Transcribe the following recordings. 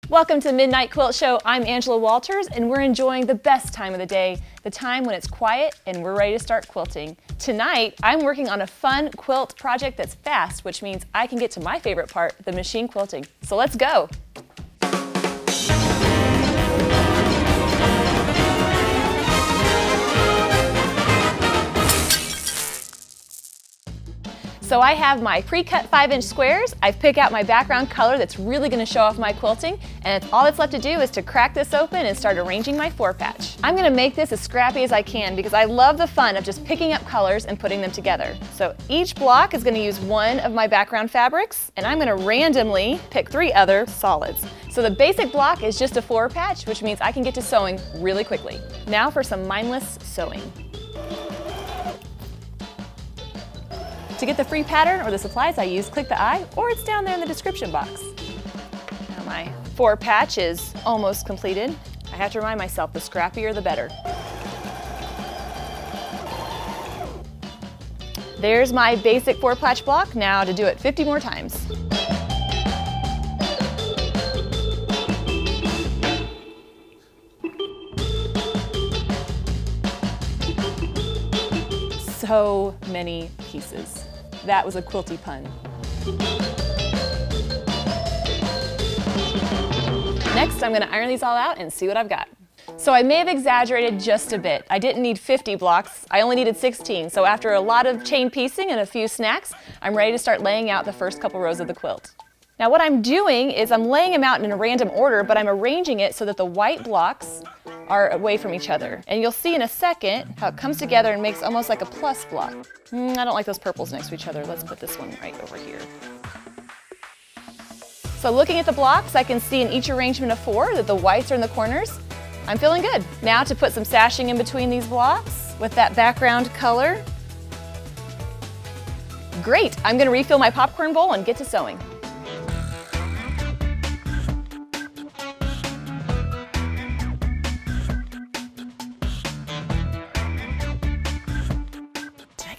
Welcome to Midnight Quilt Show. I'm Angela Walters and we're enjoying the best time of the day, the time when it's quiet and we're ready to start quilting. Tonight, I'm working on a fun quilt project that's fast, which means I can get to my favorite part, the machine quilting. So let's go. So I have my pre-cut 5-inch squares. I've picked out my background color that's really going to show off my quilting, and all that's left to do is to crack this open and start arranging my 4-patch. I'm going to make this as scrappy as I can because I love the fun of just picking up colors and putting them together. So each block is going to use one of my background fabrics, and I'm going to randomly pick 3 other solids. So the basic block is just a 4-patch, which means I can get to sewing really quickly. Now for some mindless sewing. To get the free pattern or the supplies I use, click the I, or it's down there in the description box. Now my 4-patch is almost completed. I have to remind myself, the scrappier the better. There's my basic 4-patch block. Now to do it 50 more times. So many pieces. That was a quilty pun. Next, I'm going to iron these all out and see what I've got. So I may have exaggerated just a bit. I didn't need 50 blocks, I only needed 16. So after a lot of chain piecing and a few snacks, I'm ready to start laying out the first couple rows of the quilt. Now what I'm doing is I'm laying them out in a random order, but I'm arranging it so that the white blocks are away from each other. And you'll see in a second how it comes together and makes almost like a plus block. I don't like those purples next to each other. Let's put this one right over here. So looking at the blocks, I can see in each arrangement of 4 that the whites are in the corners. I'm feeling good. Now to put some sashing in between these blocks with that background color. Great, I'm gonna refill my popcorn bowl and get to sewing.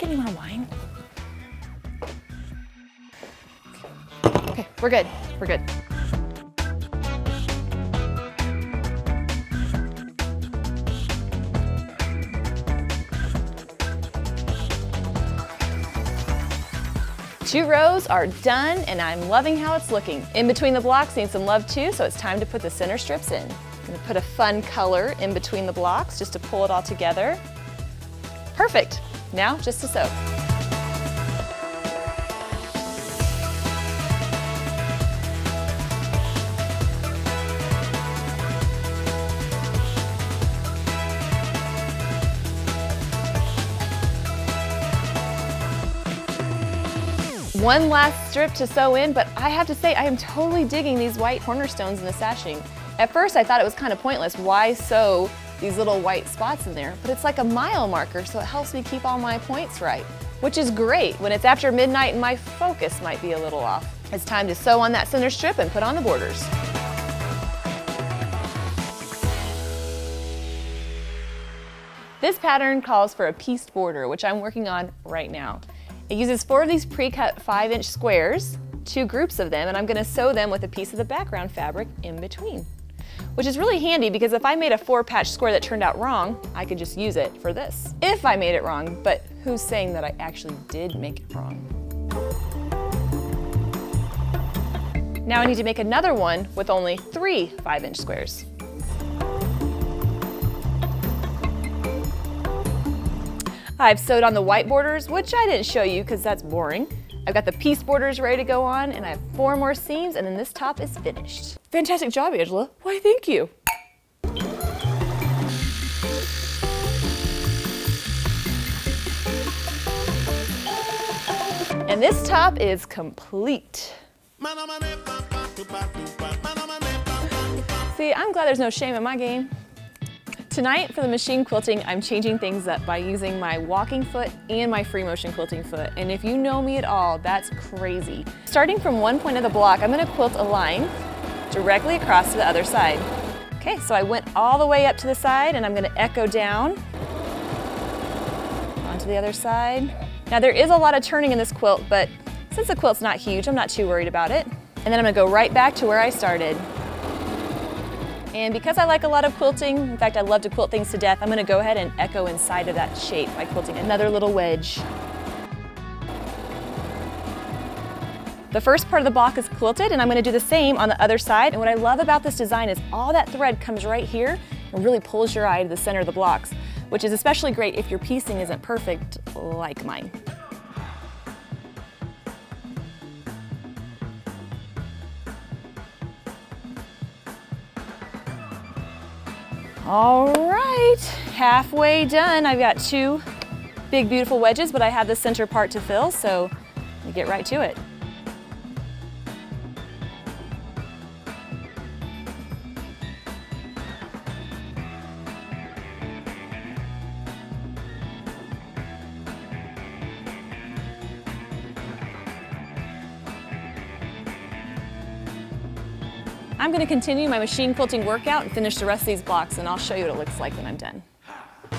Any more wine? Okay, we're good. We're good. Two rows are done and I'm loving how it's looking. In between the blocks needs some love too, so it's time to put the center strips in. I'm gonna put a fun color in between the blocks just to pull it all together. Perfect. Now, just to sew. One last strip to sew in, but I have to say I am totally digging these white cornerstones in the sashing. At first I thought it was kind of pointless. Why sew these little white spots in there, but it's like a mile marker, so it helps me keep all my points right, which is great when it's after midnight and my focus might be a little off. It's time to sew on that center strip and put on the borders. This pattern calls for a pieced border, which I'm working on right now. It uses 4 of these pre-cut 5-inch squares, 2 groups of them, and I'm going to sew them with a piece of the background fabric in between. Which is really handy because if I made a 4-patch square that turned out wrong, I could just use it for this. If I made it wrong, but who's saying that I actually did make it wrong? Now I need to make another one with only 3 5-inch squares. I've sewed on the white borders, which I didn't show you because that's boring. I've got the piece borders ready to go on, and I have 4 more seams, and then this top is finished. Fantastic job, Angela. Why, thank you. And this top is complete. See, I'm glad there's no shame in my game. Tonight for the machine quilting, I'm changing things up by using my walking foot and my free motion quilting foot. And if you know me at all, that's crazy. Starting from one point of the block, I'm gonna quilt a line directly across to the other side. Okay, so I went all the way up to the side and I'm gonna echo down onto the other side. Now there is a lot of turning in this quilt, but since the quilt's not huge, I'm not too worried about it. And then I'm gonna go right back to where I started. And because I like a lot of quilting, in fact I love to quilt things to death, I'm going to go ahead and echo inside of that shape by quilting another little wedge. The first part of the block is quilted, and I'm going to do the same on the other side. And what I love about this design is all that thread comes right here and really pulls your eye to the center of the blocks, which is especially great if your piecing isn't perfect like mine. All right, halfway done. I've got two big beautiful wedges, but I have the center part to fill, so we get right to it. I'm going to continue my machine quilting workout and finish the rest of these blocks, and I'll show you what it looks like when I'm done.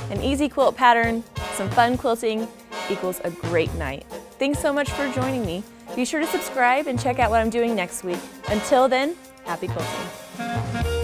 An easy quilt pattern, some fun quilting equals a great night. Thanks so much for joining me. Be sure to subscribe and check out what I'm doing next week. Until then, happy quilting.